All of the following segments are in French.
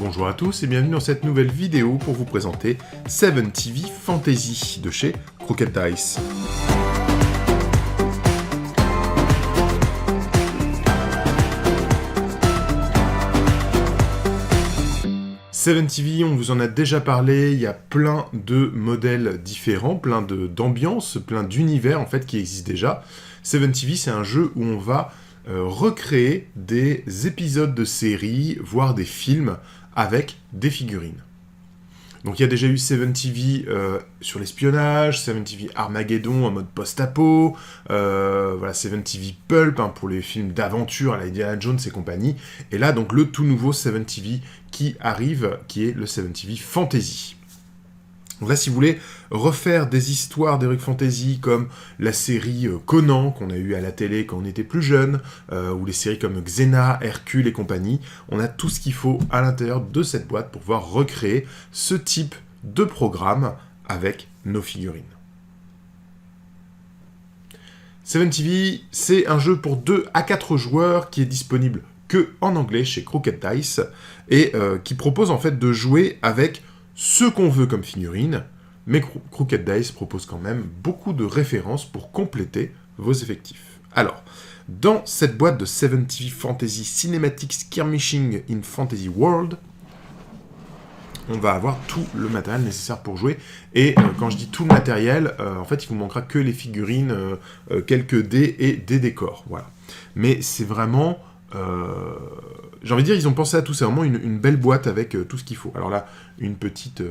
Bonjour à tous et bienvenue dans cette nouvelle vidéo pour vous présenter 7TV Fantasy de chez Crooked Dice. Seven TV, on vous en a déjà parlé, il y a plein de modèles différents, plein d'ambiances, plein d'univers en fait qui existent déjà. 7TV, c'est un jeu où on va recréer des épisodes de séries, voire des films avec des figurines. Donc il y a déjà eu 7TV sur l'espionnage, 7TV Armageddon en mode post-apo, voilà 7TV Pulp pour les films d'aventure à la Indiana Jones et compagnie, et là donc le tout nouveau 7TV qui arrive, qui est le 7TV Fantasy. Donc là, si vous voulez refaire des histoires d'Heroic Fantasy comme la série Conan qu'on a eu à la télé quand on était plus jeune, ou les séries comme Xena, Hercule et compagnie, on a tout ce qu'il faut à l'intérieur de cette boîte pour pouvoir recréer ce type de programme avec nos figurines. 7TV, c'est un jeu pour 2 à 4 joueurs qui est disponible que en anglais chez Crooked Dice et qui propose en fait de jouer avec ce qu'on veut comme figurine, mais Crooked Dice propose quand même beaucoup de références pour compléter vos effectifs. Alors, dans cette boîte de 7TV Fantasy Cinematic Skirmishing in Fantasy World, on va avoir tout le matériel nécessaire pour jouer. Et quand je dis tout le matériel, en fait, il vous manquera que les figurines, quelques dés et des décors. Voilà. Mais c'est vraiment... j'ai envie de dire, ils ont pensé à tout, c'est vraiment une belle boîte avec tout ce qu'il faut. Alors là, une petite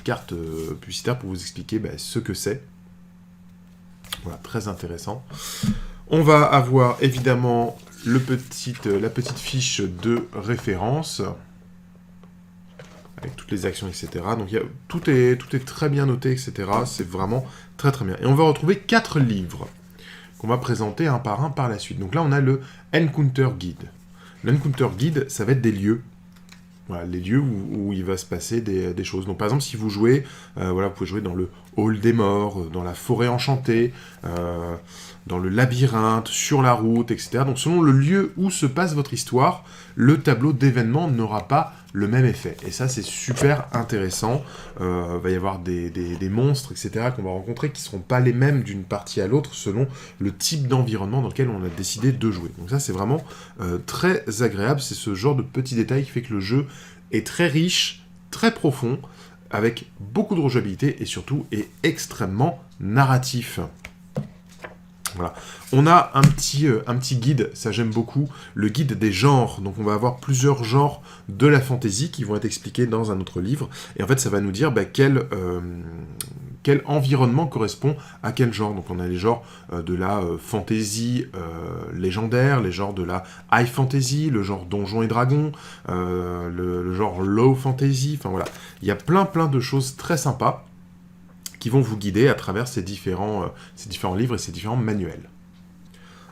carte publicitaire pour vous expliquer ce que c'est. Voilà, très intéressant. On va avoir évidemment la petite fiche de référence, avec toutes les actions, etc. Donc tout est très bien noté, etc. C'est vraiment très très bien. Et on va retrouver 4 livres qu'on va présenter un par un par la suite. Donc là, on a le Encounter Guide. L'Encounter Guide, ça va être des lieux. Voilà, les lieux où il va se passer des choses. Donc par exemple, si vous jouez, vous pouvez jouer dans le Hall des Morts, dans la Forêt Enchantée, dans le Labyrinthe, sur la route, etc. Donc selon le lieu où se passe votre histoire, le tableau d'événements n'aura pas le même effet. Et ça, c'est super intéressant. Va y avoir des monstres, etc. qu'on va rencontrer qui ne seront pas les mêmes d'une partie à l'autre selon le type d'environnement dans lequel on a décidé de jouer. Donc ça, c'est vraiment très agréable. C'est ce genre de petits détails qui fait que le jeu est très riche, très profond, avec beaucoup de rejouabilité et surtout est extrêmement narratif. Voilà. On a un petit guide, ça j'aime beaucoup, le guide des genres. Donc on va avoir plusieurs genres de la fantasy qui vont être expliqués dans un autre livre. Et en fait, ça va nous dire quel environnement correspond à quel genre. Donc on a les genres de la fantasy légendaire, les genres de la high fantasy, le genre donjons et dragons, le genre low fantasy. Enfin voilà, il y a plein de choses très sympas qui vont vous guider à travers ces différents livres et ces différents manuels.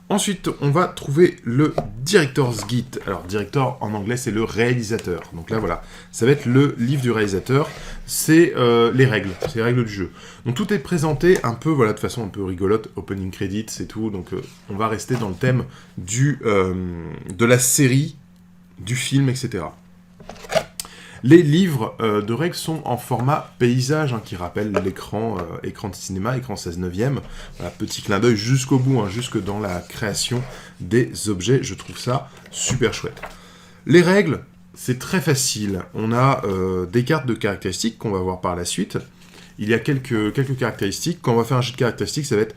Ensuite, on va trouver le Director's Guide. Alors, Director, en anglais, c'est le réalisateur. Donc là, voilà, ça va être le livre du réalisateur. C'est les règles du jeu. Donc tout est présenté un peu, de façon un peu rigolote, opening credits et tout. Donc on va rester dans le thème de la série, du film, etc. Les livres de règles sont en format paysage, qui rappelle l'écran de cinéma, écran 16/9. Voilà, petit clin d'œil jusqu'au bout, jusque dans la création des objets. Je trouve ça super chouette. Les règles, c'est très facile. On a des cartes de caractéristiques qu'on va voir par la suite. Il y a quelques caractéristiques. Quand on va faire un jet de caractéristiques, ça va être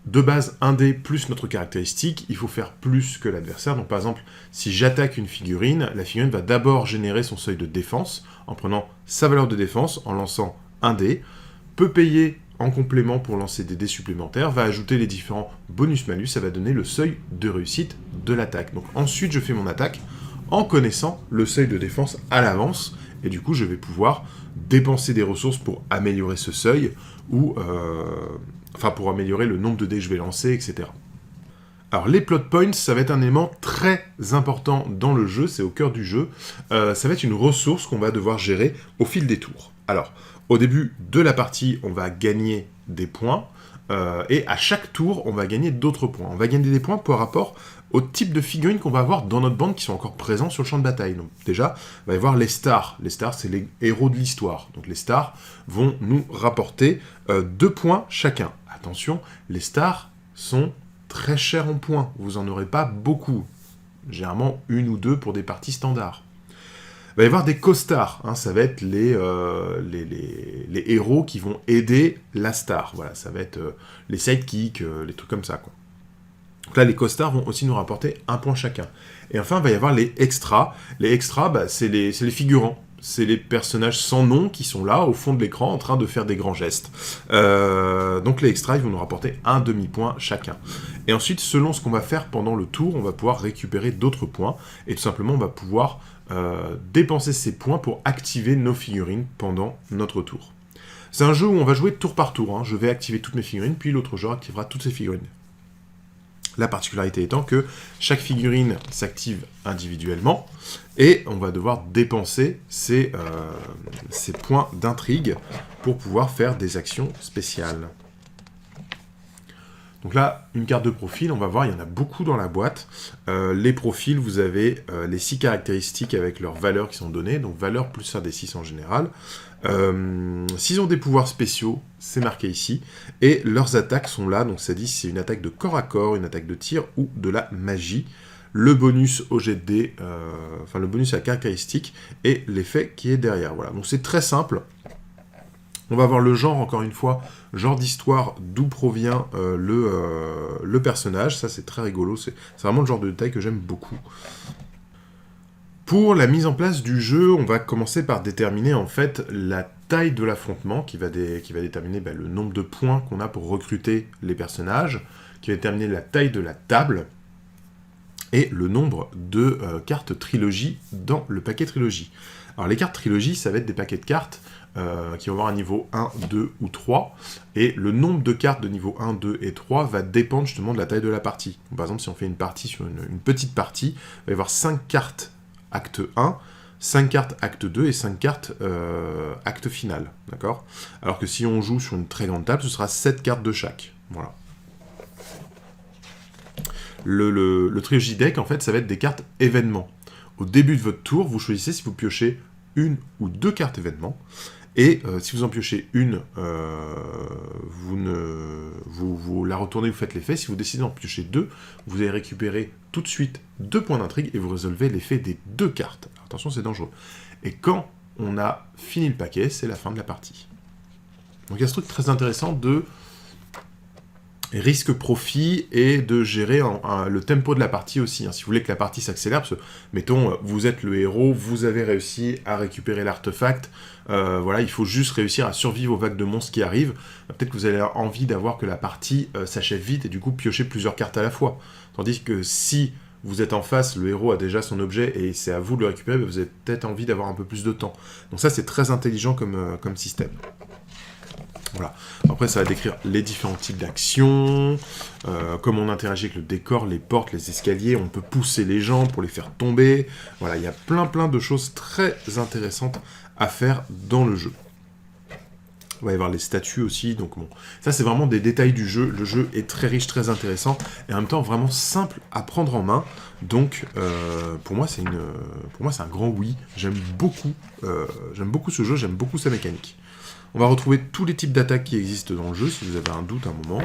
de base 1 dé plus notre caractéristique, il faut faire plus que l'adversaire. Donc par exemple, si j'attaque une figurine, la figurine va d'abord générer son seuil de défense en prenant sa valeur de défense, en lançant 1 dé, peut payer en complément pour lancer des dés supplémentaires, va ajouter les différents bonus-malus, ça va donner le seuil de réussite de l'attaque. Donc ensuite, je fais mon attaque en connaissant le seuil de défense à l'avance, et du coup, je vais pouvoir dépenser des ressources pour améliorer ce seuil, ou... pour améliorer le nombre de dés que je vais lancer, etc. Alors, les plot points, ça va être un élément très important dans le jeu, c'est au cœur du jeu. Ça va être une ressource qu'on va devoir gérer au fil des tours. Alors, au début de la partie, on va gagner des points. et à chaque tour, on va gagner d'autres points. On va gagner des points par rapport au type de figurines qu'on va avoir dans notre bande qui sont encore présents sur le champ de bataille. Donc déjà, on va y avoir les stars. Les stars, c'est les héros de l'histoire. Donc les stars vont nous rapporter 2 points chacun. Attention, les stars sont très chers en points. Vous n'en aurez pas beaucoup. Généralement, 1 ou 2 pour des parties standards. Il va y avoir des co-stars, hein, ça va être les héros qui vont aider la star. Voilà, ça va être les sidekicks, les trucs comme ça, quoi. Donc là, les co-stars vont aussi nous rapporter 1 point chacun. Et enfin, il va y avoir les extras. Les extras, c'est les figurants. C'est les personnages sans nom qui sont là, au fond de l'écran, en train de faire des grands gestes. Donc les extras, ils vont nous rapporter 1 demi-point chacun. Et ensuite, selon ce qu'on va faire pendant le tour, on va pouvoir récupérer d'autres points. Et tout simplement, on va pouvoir dépenser ces points pour activer nos figurines pendant notre tour. C'est un jeu où on va jouer tour par tour. Hein. Je vais activer toutes mes figurines, puis l'autre joueur activera toutes ses figurines. La particularité étant que chaque figurine s'active individuellement, et on va devoir dépenser ces points d'intrigue pour pouvoir faire des actions spéciales. Donc là, une carte de profil, on va voir, il y en a beaucoup dans la boîte. Les profils, vous avez les 6 caractéristiques avec leurs valeurs qui sont données, donc valeur plus 1 des 6 en général. S'ils ont des pouvoirs spéciaux, c'est marqué ici, et leurs attaques sont là, donc ça dit si c'est une attaque de corps à corps, une attaque de tir ou de la magie. Le bonus au jet de dés, le bonus à la caractéristique, et l'effet qui est derrière. Voilà, donc c'est très simple. On va voir le genre, encore une fois, genre d'histoire, d'où provient le personnage. Ça, c'est très rigolo. C'est vraiment le genre de détail que j'aime beaucoup. Pour la mise en place du jeu, on va commencer par déterminer, en fait, la taille de l'affrontement, qui va déterminer le nombre de points qu'on a pour recruter les personnages, qui va déterminer la taille de la table, et le nombre de cartes trilogie dans le paquet trilogie. Alors, les cartes trilogie, ça va être des paquets de cartes qui vont avoir un niveau 1, 2 ou 3, et le nombre de cartes de niveau 1, 2 et 3 va dépendre justement de la taille de la partie. Donc, par exemple, si on fait une partie sur une petite partie, il va y avoir 5 cartes acte 1, 5 cartes acte 2 et 5 cartes acte final, d'accord ? Alors que si on joue sur une très grande table, ce sera 7 cartes de chaque, voilà. Le trilogy deck, en fait, ça va être des cartes événements. Au début de votre tour, vous choisissez si vous piochez 1 ou 2 cartes événements, et si vous en piochez une, vous la retournez, vous faites l'effet. Si vous décidez d'en piocher 2, vous allez récupérer tout de suite 2 points d'intrigue, et vous résolvez l'effet des 2 cartes. Alors, attention, c'est dangereux. Et quand on a fini le paquet, c'est la fin de la partie. Donc il y a ce truc très intéressant de risque-profit et de gérer le tempo de la partie aussi. Hein. Si vous voulez que la partie s'accélère, parce que, mettons, vous êtes le héros, vous avez réussi à récupérer l'artefact, voilà, il faut juste réussir à survivre aux vagues de monstres qui arrivent. Peut-être que vous avez envie d'avoir que la partie s'achève vite et du coup piocher plusieurs cartes à la fois. Tandis que si vous êtes en face, le héros a déjà son objet et c'est à vous de le récupérer, vous avez peut-être envie d'avoir un peu plus de temps. Donc ça, c'est très intelligent comme système. Voilà. Après, ça va décrire les différents types d'actions, comment on interagit avec le décor, les portes, les escaliers, on peut pousser les gens pour les faire tomber. Voilà, il y a plein de choses très intéressantes à faire dans le jeu. Il va y avoir les statues aussi, donc bon, ça c'est vraiment des détails du jeu. Le jeu est très riche, très intéressant, et en même temps vraiment simple à prendre en main. Donc pour moi c'est un grand oui. J'aime beaucoup ce jeu, j'aime beaucoup sa mécanique. On va retrouver tous les types d'attaques qui existent dans le jeu, si vous avez un doute à un moment.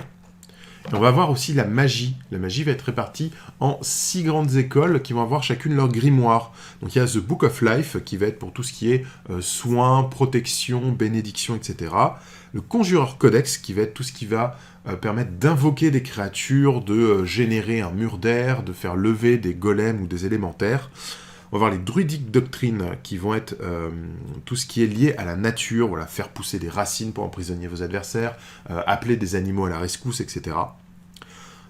Et on va voir aussi la magie. La magie va être répartie en 6 grandes écoles qui vont avoir chacune leur grimoire. Donc il y a The Book of Life qui va être pour tout ce qui est soins, protection, bénédiction, etc. Le Conjureur Codex qui va être tout ce qui va permettre d'invoquer des créatures, de générer un mur d'air, de faire lever des golems ou des élémentaires. On va voir les Druidic Doctrines qui vont être tout ce qui est lié à la nature, voilà, faire pousser des racines pour emprisonner vos adversaires, appeler des animaux à la rescousse, etc.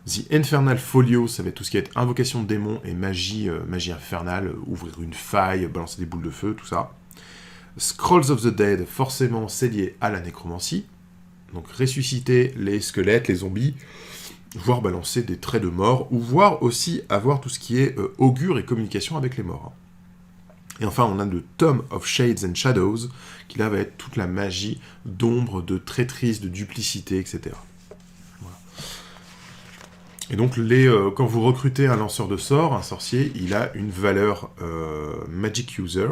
The Infernal Folio, ça va être tout ce qui est invocation de démons et magie infernale, ouvrir une faille, balancer des boules de feu, tout ça. Scrolls of the Dead, forcément c'est lié à la nécromancie, donc ressusciter les squelettes, les zombies, voire balancer des traits de mort, ou voire aussi avoir tout ce qui est augure et communication avec les morts. Et enfin, on a le Tome of Shades and Shadows, qui là va être toute la magie d'ombre, de traîtrise, de duplicité, etc. Et donc, quand vous recrutez un lanceur de sorts, un sorcier, il a une valeur Magic User,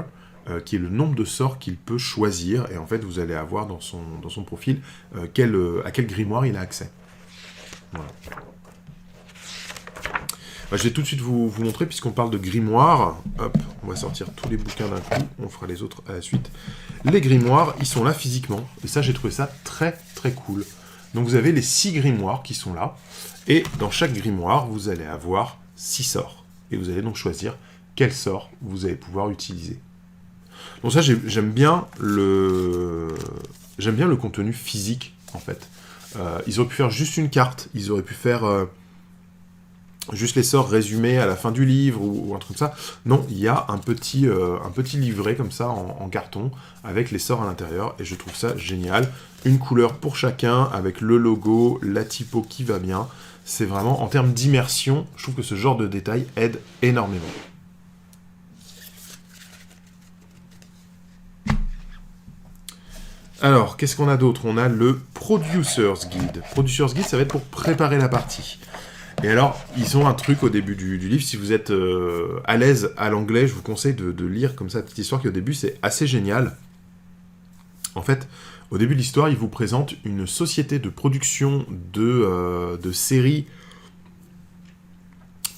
qui est le nombre de sorts qu'il peut choisir. Et en fait, vous allez avoir dans son profil à quel grimoire il a accès. Voilà. Je vais tout de suite vous montrer, puisqu'on parle de grimoire. Hop, on va sortir tous les bouquins d'un coup, on fera les autres à la suite. Les grimoires, ils sont là physiquement, et ça, j'ai trouvé ça très très cool. Donc vous avez les 6 grimoires qui sont là, et dans chaque grimoire, vous allez avoir 6 sorts. Et vous allez donc choisir quel sort vous allez pouvoir utiliser. Donc ça, j'aime bien le contenu physique, en fait. Ils auraient pu faire juste une carte, ils auraient pu faire... juste les sorts résumés à la fin du livre, ou un truc comme ça. Non, il y a un petit livret comme ça, en carton, avec les sorts à l'intérieur, et je trouve ça génial. Une couleur pour chacun, avec le logo, la typo qui va bien. C'est vraiment, en termes d'immersion, je trouve que ce genre de détail aide énormément. Alors, qu'est-ce qu'on a d'autre? On a le Producer's Guide. Producer's Guide, ça va être pour préparer la partie. Et alors, ils ont un truc au début du livre, si vous êtes à l'aise à l'anglais, je vous conseille de lire comme ça, cette histoire qui au début, c'est assez génial. En fait, au début de l'histoire, ils vous présentent une société de production de séries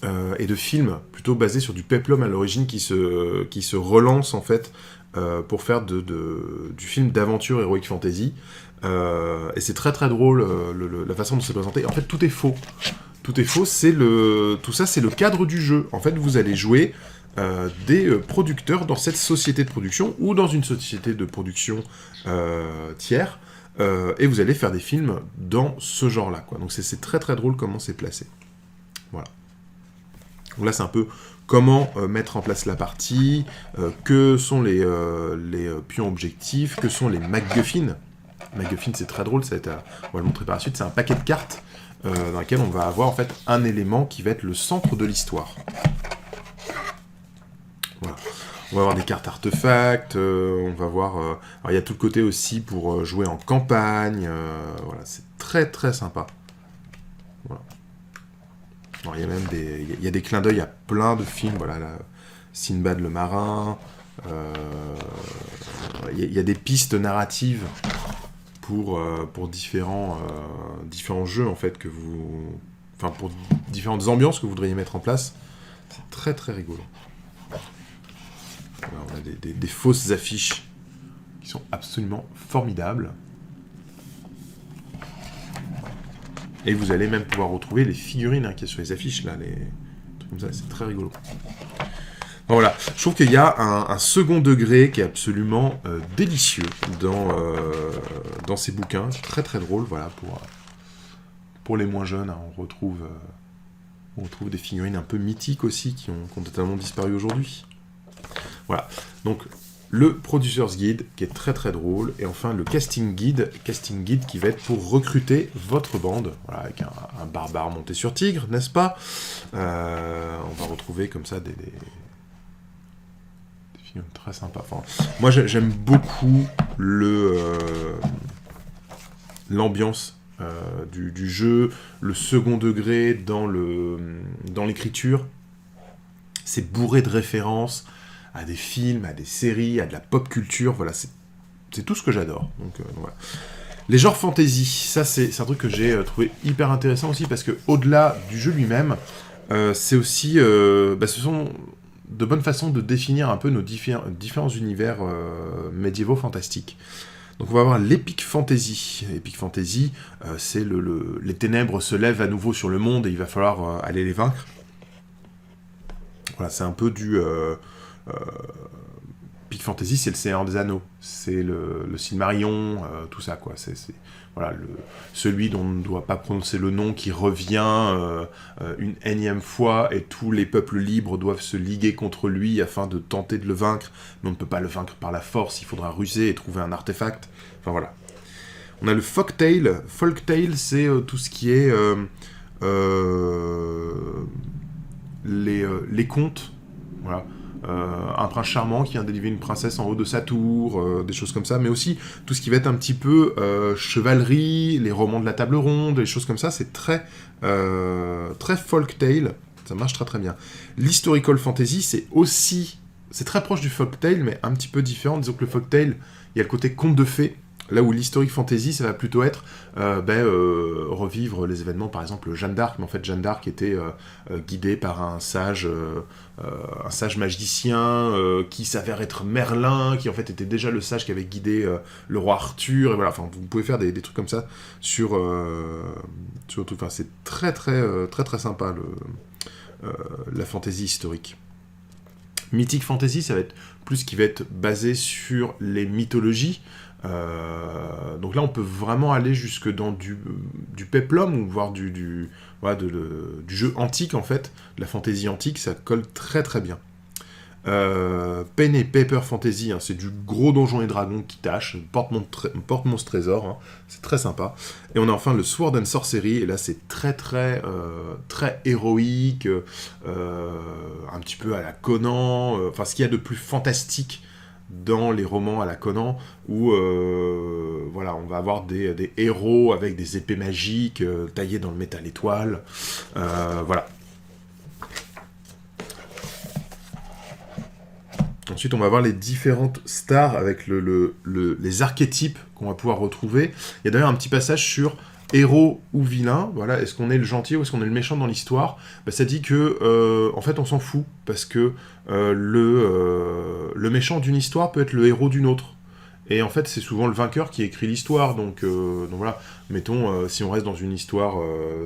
et de films, plutôt basés sur du peplum à l'origine, qui se relance en fait pour faire du film d'aventure Heroic Fantasy. Et c'est très très drôle la façon dont c'est présenté. En fait, tout est faux. Tout est faux, tout ça c'est le cadre du jeu. En fait, vous allez jouer des producteurs dans cette société de production ou dans une société de production tiers, et vous allez faire des films dans ce genre-là, quoi. Donc c'est très très drôle comment c'est placé. Voilà. Donc là, c'est un peu comment mettre en place la partie, que sont les pions objectifs, que sont les MacGuffins. MacGuffin, c'est très drôle, on va le montrer par la suite, c'est un paquet de cartes dans lequel on va avoir en fait un élément qui va être le centre de l'histoire. Voilà. On va avoir des cartes artefacts, on va voir... alors il y a tout le côté aussi pour jouer en campagne, voilà, c'est très très sympa. Voilà. Alors, il y a même des clins d'œil à plein de films, voilà, là, Sinbad le marin, il y a des pistes narratives pour différents jeux en fait pour différentes ambiances que vous voudriez mettre en place. C'est très très rigolo. Voilà, on a des fausses affiches qui sont absolument formidables. Et vous allez même pouvoir retrouver les figurines qu'il y a sur les affiches là, les trucs comme ça, c'est très rigolo. Donc voilà, je trouve qu'il y a un second degré qui est absolument délicieux dans ces bouquins. C'est très très drôle, voilà, pour les moins jeunes, hein, on retrouve des figurines un peu mythiques aussi qui ont totalement disparu aujourd'hui. Voilà, donc le Producer's Guide qui est très très drôle, et enfin le Casting Guide qui va être pour recruter votre bande, voilà, avec un barbare monté sur tigre, n'est-ce pas? On va retrouver comme ça des films très sympas. Enfin, moi j'aime beaucoup l'ambiance du jeu, le second degré dans l'écriture. C'est bourré de références à des films, à des séries, à de la pop culture, voilà, c'est tout ce que j'adore. Donc voilà. Les genres fantasy, ça c'est un truc que j'ai trouvé hyper intéressant aussi, parce que au-delà du jeu lui-même, c'est aussi, ce sont de bonnes façons de définir un peu nos différents univers médiévaux fantastiques. Donc on va avoir l'Epic Fantasy. L'Epic Fantasy, c'est les ténèbres se lèvent à nouveau sur le monde et il va falloir aller les vaincre. Voilà, c'est un peu du... Epic Fantasy, c'est le Seigneur des Anneaux, c'est le Silmarillion, tout ça, quoi. C'est voilà, celui dont on ne doit pas prononcer le nom qui revient une énième fois, et tous les peuples libres doivent se liguer contre lui afin de tenter de le vaincre, mais on ne peut pas le vaincre par la force, il faudra ruser et trouver un artefact. Enfin voilà. On a le Folktale. Folktale, c'est tout ce qui est les contes, voilà. un prince charmant qui vient délivrer une princesse en haut de sa tour, des choses comme ça, mais aussi tout ce qui va être un petit peu chevalerie, les romans de la table ronde, les choses comme ça, c'est très folktale, ça marche très très bien. L'historical fantasy, c'est très proche du folktale, mais un petit peu différent. Disons que le folktale, il y a le côté conte de fées, là où l'historic fantasy, ça va plutôt être revivre les événements, par exemple Jeanne d'Arc, mais en fait Jeanne d'Arc était guidée par un sage magicien qui s'avère être Merlin, qui en fait était déjà le sage qui avait guidé le roi Arthur, et voilà, enfin vous pouvez faire des trucs comme ça sur tout, enfin c'est très très sympa la fantasy historique. Mythic fantasy, ça va être plus qui va être basé sur les mythologies. Donc là, on peut vraiment aller jusque dans du peplum, ou voire du jeu antique, en fait. De la fantasy antique, ça colle très très bien. Pen et Paper Fantasy, hein, c'est du gros Donjons et Dragons qui tâche, porte-monstre trésor, hein, c'est très sympa. Et on a enfin le Sword and Sorcery, et là c'est très héroïque, un petit peu à la Conan, enfin ce qu'il y a de plus fantastique dans les romans à la Conan, où voilà, on va avoir des héros avec des épées magiques taillées dans le métal étoile, voilà. Ensuite, on va voir les différentes stars avec les archétypes qu'on va pouvoir retrouver. Il y a d'ailleurs un petit passage sur héros ou vilain. Voilà, est-ce qu'on est le gentil ou est-ce qu'on est le méchant dans l'histoire ? Ça dit que, en fait, on s'en fout, parce que le méchant d'une histoire peut être le héros d'une autre. Et en fait, c'est souvent le vainqueur qui écrit l'histoire, donc voilà, mettons, si on reste dans une histoire,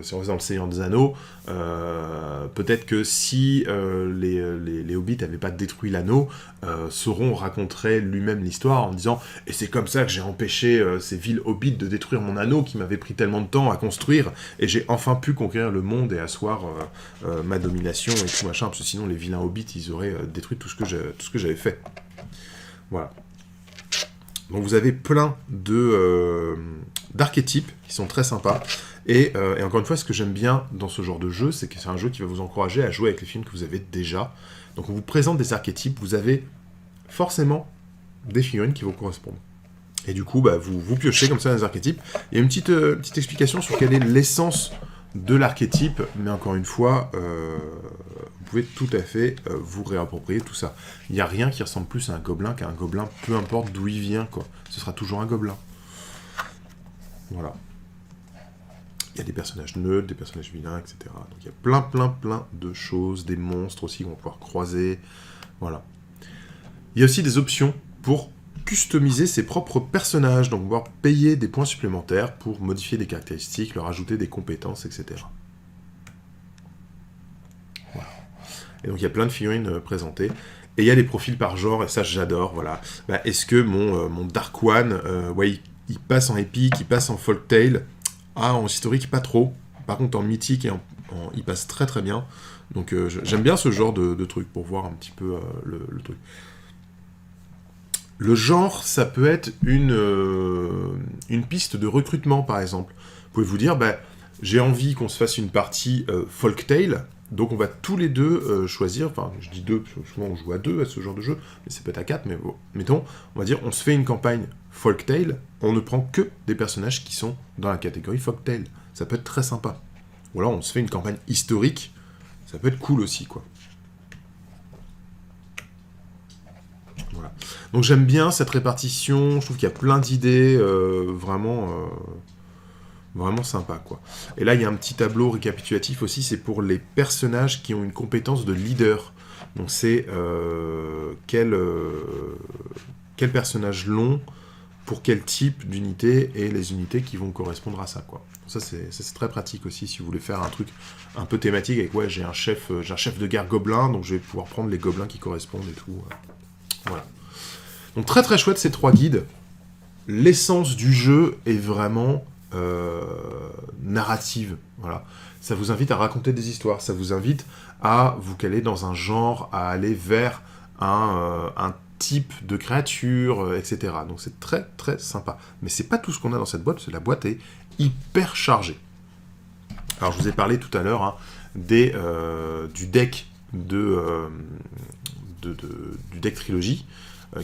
si on reste dans le Seigneur des Anneaux, peut-être que si les Hobbits n'avaient pas détruit l'anneau, Sauron raconterait lui-même l'histoire en disant « Et c'est comme ça que j'ai empêché ces villes Hobbits de détruire mon anneau qui m'avait pris tellement de temps à construire, et j'ai enfin pu conquérir le monde et asseoir ma domination et tout machin, parce que sinon les vilains Hobbits, ils auraient détruit tout ce que j'avais fait. » Voilà. Donc vous avez plein d'archétypes qui sont très sympas. Et encore une fois, ce que j'aime bien dans ce genre de jeu, c'est que c'est un jeu qui va vous encourager à jouer avec les films que vous avez déjà. Donc on vous présente des archétypes, vous avez forcément des figurines qui vous correspondent. Et du coup, vous piochez comme ça dans les archétypes. Il y a une petite explication sur quelle est l'essence de l'archétype, mais encore une fois, vous pouvez tout à fait vous réapproprier tout ça. Il n'y a rien qui ressemble plus à un gobelin qu'à un gobelin, peu importe d'où il vient, quoi. Ce sera toujours un gobelin. Voilà. Il y a des personnages neutres, des personnages vilains, etc. Donc il y a plein de choses, des monstres aussi qu'on va pouvoir croiser. Voilà. Il y a aussi des options pour customiser ses propres personnages, donc pouvoir payer des points supplémentaires pour modifier des caractéristiques, leur ajouter des compétences, etc. Voilà. Et donc il y a plein de figurines présentées. Et il y a des profils par genre, et ça j'adore, voilà. Est-ce que mon Dark One, il passe en épique, il passe en folktale, en historique pas trop, par contre en mythique, il passe très très bien. Donc j'aime bien ce genre de truc, pour voir un petit peu le truc. Le genre, ça peut être une piste de recrutement, par exemple. Vous pouvez vous dire, j'ai envie qu'on se fasse une partie folktale, donc on va tous les deux choisir, enfin je dis deux, parce que souvent on joue à deux à ce genre de jeu, mais c'est peut-être à quatre, mais bon, mettons, on va dire, on se fait une campagne folktale, on ne prend que des personnages qui sont dans la catégorie folktale. Ça peut être très sympa. Ou alors on se fait une campagne historique, ça peut être cool aussi, quoi. Voilà. Donc j'aime bien cette répartition, je trouve qu'il y a plein d'idées vraiment sympa, quoi. Et là il y a un petit tableau récapitulatif aussi, c'est pour les personnages qui ont une compétence de leader. Donc c'est quel personnage l'ont, pour quel type d'unité, et les unités qui vont correspondre à ça, quoi. Ça c'est très pratique aussi si vous voulez faire un truc un peu thématique avec j'ai un chef de guerre gobelin, donc je vais pouvoir prendre les gobelins qui correspondent et tout. Voilà. Donc très très chouette ces 3 guides. L'essence du jeu est vraiment narrative. Voilà. Ça vous invite à raconter des histoires, ça vous invite à vous caler dans un genre, à aller vers un type de créature, etc. Donc c'est très très sympa. Mais c'est pas tout ce qu'on a dans cette boîte, parce que la boîte est hyper chargée. Alors je vous ai parlé tout à l'heure du deck de du deck trilogie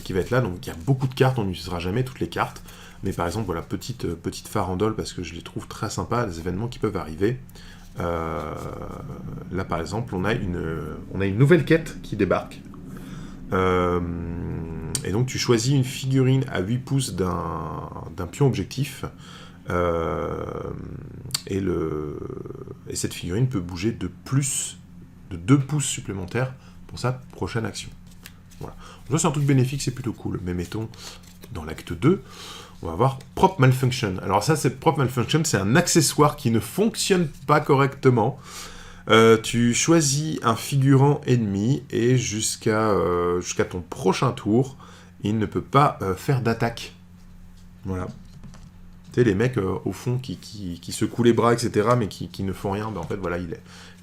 qui va être là. Donc il y a beaucoup de cartes, on n'utilisera jamais toutes les cartes. Mais par exemple, voilà, petite farandole, parce que je les trouve très sympas, les événements qui peuvent arriver. Là, par exemple, on a une nouvelle quête qui débarque. Et donc, tu choisis une figurine à 8 pouces d'un pion objectif. Et cette figurine peut bouger de 2 pouces supplémentaires pour sa prochaine action. Voilà. Donc, c'est un truc bénéfique, c'est plutôt cool. Mais mettons, dans l'acte 2, on va avoir Prop Malfunction. Alors ça, Prop Malfunction, c'est un accessoire qui ne fonctionne pas correctement. Tu choisis un figurant ennemi et jusqu'à ton prochain tour, il ne peut pas faire d'attaque. Voilà. Tu sais, les mecs, au fond, qui secouent les bras, etc., mais qui ne font rien, ben, en fait, voilà,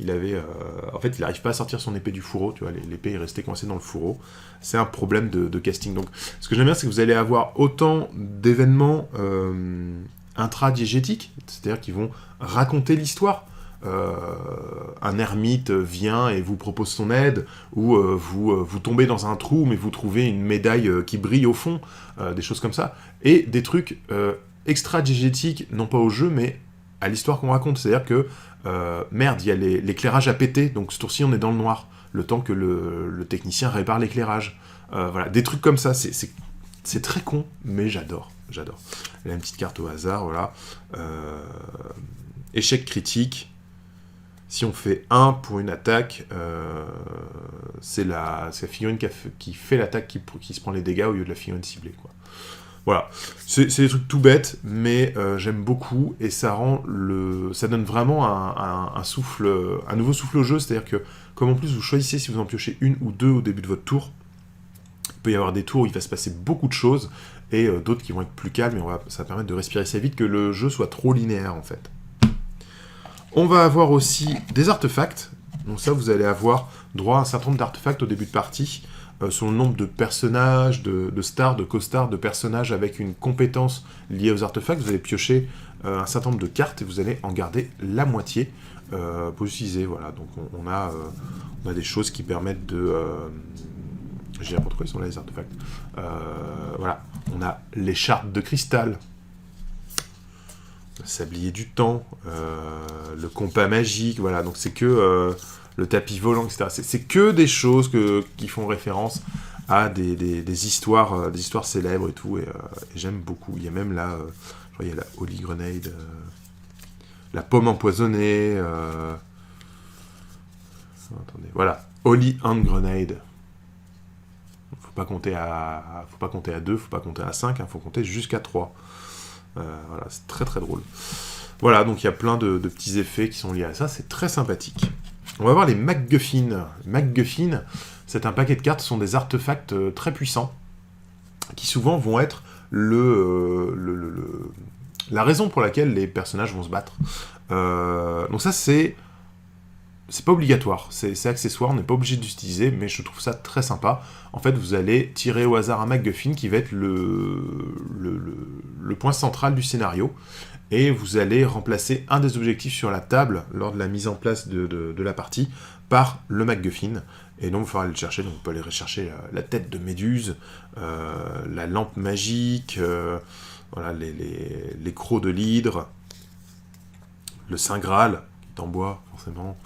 il n'arrive pas à sortir son épée du fourreau, tu vois, l'épée est restée coincée dans le fourreau. C'est un problème de casting. Donc, ce que j'aime bien, c'est que vous allez avoir autant d'événements intradiégétiques, c'est-à-dire qui vont raconter l'histoire. Un ermite vient et vous propose son aide, ou vous tombez dans un trou, mais vous trouvez une médaille qui brille au fond, des choses comme ça, et des trucs extra-diégétiques, non pas au jeu, mais à l'histoire qu'on raconte. C'est-à-dire que, merde, il y a l'éclairage à péter, donc ce tour-ci, on est dans le noir, le temps que le technicien répare l'éclairage. Voilà, des trucs comme ça, c'est très con, mais j'adore. Là, une petite carte au hasard, voilà. Échec critique. Si on fait 1 pour une attaque, c'est la figurine qui fait l'attaque qui se prend les dégâts au lieu de la figurine ciblée, quoi. Voilà, c'est des trucs tout bêtes, mais j'aime beaucoup, et ça donne vraiment un nouveau souffle au jeu, c'est-à-dire que, comme en plus vous choisissez si vous en piochez 1 ou 2 au début de votre tour, il peut y avoir des tours où il va se passer beaucoup de choses, et d'autres qui vont être plus calmes, et ça va permettre de respirer assez vite, que le jeu soit trop linéaire, en fait. On va avoir aussi des artefacts. Donc ça, vous allez avoir droit à un certain nombre d'artefacts au début de partie, selon le nombre de personnages, de stars, de co-stars, de personnages avec une compétence liée aux artefacts. Vous allez piocher un certain nombre de cartes et vous allez en garder la moitié pour utiliser. Voilà, donc on a des choses qui permettent de... je dirais pas pourquoi ils sont là, les artefacts. Voilà, on a l'écharpe de cristal, le sablier du temps, le compas magique, voilà, donc c'est que le tapis volant, etc. C'est que des choses qui font référence à des histoires célèbres et tout, et j'aime beaucoup. Il y a même là, je crois, il y a la Holy Grenade, la pomme empoisonnée, attendez, voilà, Holy Hand Grenade. Faut pas compter à 2, faut pas compter à 5, faut compter jusqu'à 3. Voilà, c'est très très drôle. Voilà, donc il y a plein de petits effets qui sont liés à ça, c'est très sympathique. On va voir les MacGuffin. MacGuffin, c'est un paquet de cartes, ce sont des artefacts très puissants, qui souvent vont être la raison pour laquelle les personnages vont se battre. Donc ça, c'est pas obligatoire, c'est accessoire, on n'est pas obligé d'utiliser, mais je trouve ça très sympa. En fait, vous allez tirer au hasard un MacGuffin qui va être le point central du scénario, et vous allez remplacer un des objectifs sur la table lors de la mise en place de la partie par le MacGuffin, et donc il faudra aller le chercher. Donc on peut aller rechercher la tête de Méduse, la lampe magique, voilà, les crocs de l'hydre, le Saint Graal, qui est en bois, forcément.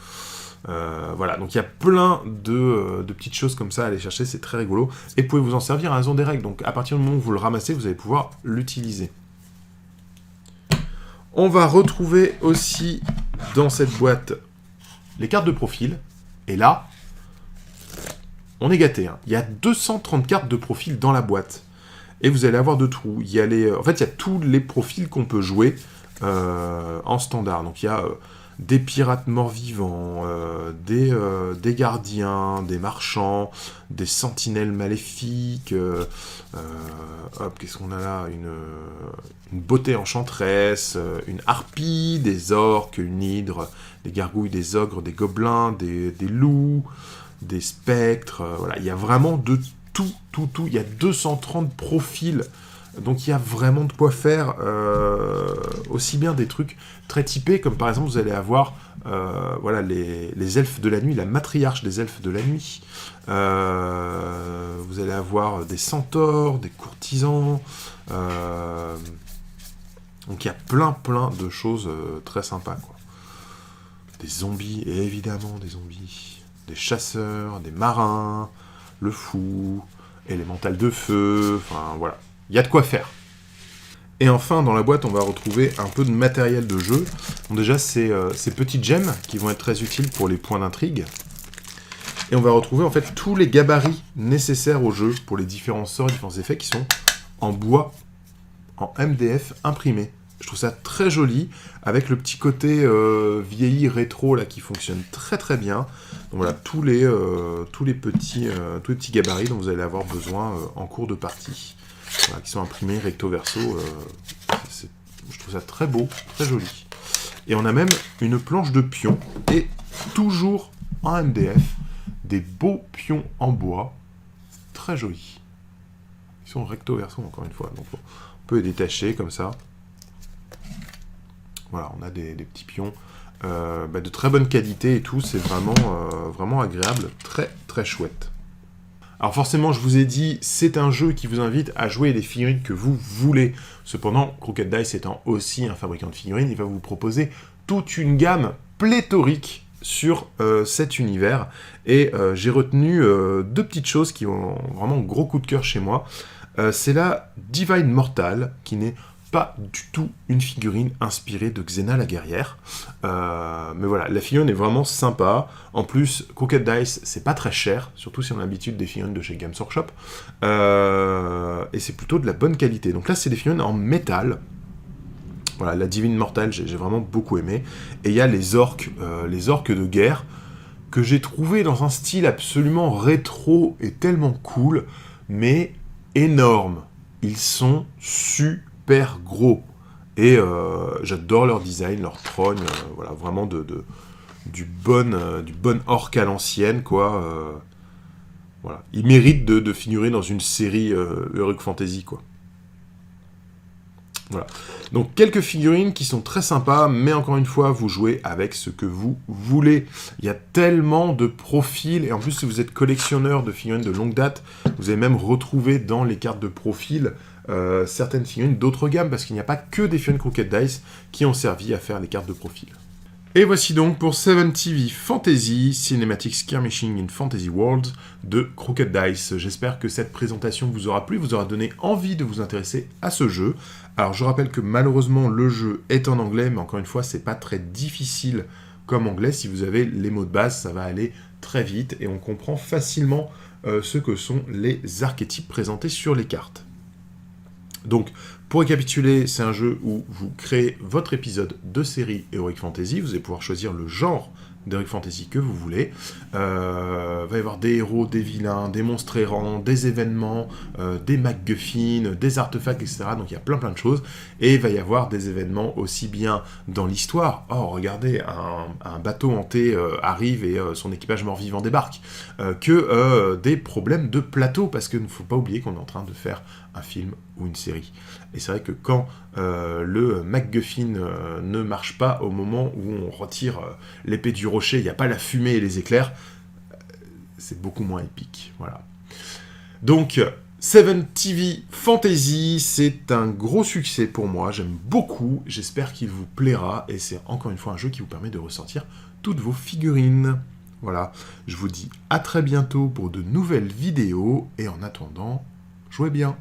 Voilà, donc il y a plein de petites choses comme ça à aller chercher, c'est très rigolo, et vous pouvez vous en servir à raison des règles, donc à partir du moment où vous le ramassez, vous allez pouvoir l'utiliser. On va retrouver aussi dans cette boîte les cartes de profil, et là, on est gâté, hein. Il y a 230 cartes de profil dans la boîte, et vous allez avoir de tout. Il y a en fait, il y a tous les profils qu'on peut jouer en standard, donc il y a... des pirates morts-vivants, des gardiens, des marchands, des sentinelles maléfiques, qu'est-ce qu'on a là, une beauté enchanteresse, une harpie, des orques, une hydre, des gargouilles, des ogres, des gobelins, des loups, des spectres, voilà, il y a vraiment de tout, il y a 230 profils. Donc il y a vraiment de quoi faire, aussi bien des trucs très typés, comme par exemple vous allez avoir voilà, les elfes de la nuit, la matriarche des elfes de la nuit. Vous allez avoir des centaures, des courtisans. Donc il y a plein de choses très sympas, quoi. Des zombies, et évidemment des zombies. Des chasseurs, des marins, le fou, élémental de feu, enfin voilà. Il y a de quoi faire. Et enfin, dans la boîte, on va retrouver un peu de matériel de jeu. Donc déjà, ces petites gemmes qui vont être très utiles pour les points d'intrigue. Et on va retrouver en fait tous les gabarits nécessaires au jeu pour les différents sorts et différents effets qui sont en bois, en MDF imprimé. Je trouve ça très joli, avec le petit côté vieilli rétro là qui fonctionne très bien. Donc voilà, tous les petits gabarits dont vous allez avoir besoin en cours de partie. Voilà, qui sont imprimés recto verso. Je trouve ça très beau, très joli. Et on a même une planche de pions, et toujours en MDF, des beaux pions en bois, très jolis. Ils sont recto verso encore une fois, donc on peut les détacher comme ça. Voilà, on a des petits pions de très bonne qualité et tout, c'est vraiment agréable, très chouette. Alors forcément, je vous ai dit, c'est un jeu qui vous invite à jouer les figurines que vous voulez. Cependant, Crooked Dice étant aussi un fabricant de figurines, il va vous proposer toute une gamme pléthorique sur cet univers. Et j'ai retenu deux petites choses qui ont vraiment gros coup de cœur chez moi. C'est la Divine Mortal, qui n'est pas du tout une figurine inspirée de Xena la guerrière. Mais voilà, la figurine est vraiment sympa. En plus, Crooked Dice, c'est pas très cher, surtout si on a l'habitude des figurines de chez Games Workshop. Et c'est plutôt de la bonne qualité. Donc là, c'est des figurines en métal. Voilà, la Divine Mortal, j'ai vraiment beaucoup aimé. Et il y a les orques de guerre, que j'ai trouvé dans un style absolument rétro et tellement cool, mais énorme. Ils sont super gros. Et j'adore leur design, leur trogne, voilà, vraiment du bon orc à l'ancienne, quoi. Voilà. Ils méritent de figurer dans une série Heroic Fantasy, quoi. Voilà. Donc quelques figurines qui sont très sympas, mais encore une fois, vous jouez avec ce que vous voulez. Il y a tellement de profils, et en plus si vous êtes collectionneur de figurines de longue date, vous allez même retrouver dans les cartes de profil certaines figurines d'autres gammes, parce qu'il n'y a pas que des figurines Crooked Dice qui ont servi à faire les cartes de profil. Et voici donc pour 7TV Fantasy Cinematic Skirmishing in Fantasy Worlds de Crooked Dice. J'espère que cette présentation vous aura plu, vous aura donné envie de vous intéresser à ce jeu. Alors je rappelle que malheureusement le jeu est en anglais, mais encore une fois c'est pas très difficile comme anglais. Si vous avez les mots de base, ça va aller très vite et on comprend facilement ce que sont les archétypes présentés sur les cartes. Donc, pour récapituler, c'est un jeu où vous créez votre épisode de série Heroic Fantasy. Vous allez pouvoir choisir le genre d'Heroic Fantasy que vous voulez. Va y avoir des héros, des vilains, des monstres errants, des événements, des MacGuffin, des artefacts, etc. Donc il y a plein de choses. Et il va y avoir des événements aussi bien dans l'histoire. Oh, regardez, un bateau hanté arrive et son équipage mort-vivant débarque. Que des problèmes de plateau, parce qu'il ne faut pas oublier qu'on est en train de faire un film ou une série. Et c'est vrai que quand le MacGuffin ne marche pas au moment où on retire l'épée du rocher, il n'y a pas la fumée et les éclairs, c'est beaucoup moins épique. Voilà. Donc, 7TV Fantasy, c'est un gros succès pour moi, j'aime beaucoup, j'espère qu'il vous plaira, et c'est encore une fois un jeu qui vous permet de ressortir toutes vos figurines. Voilà, je vous dis à très bientôt pour de nouvelles vidéos, et en attendant, jouez bien.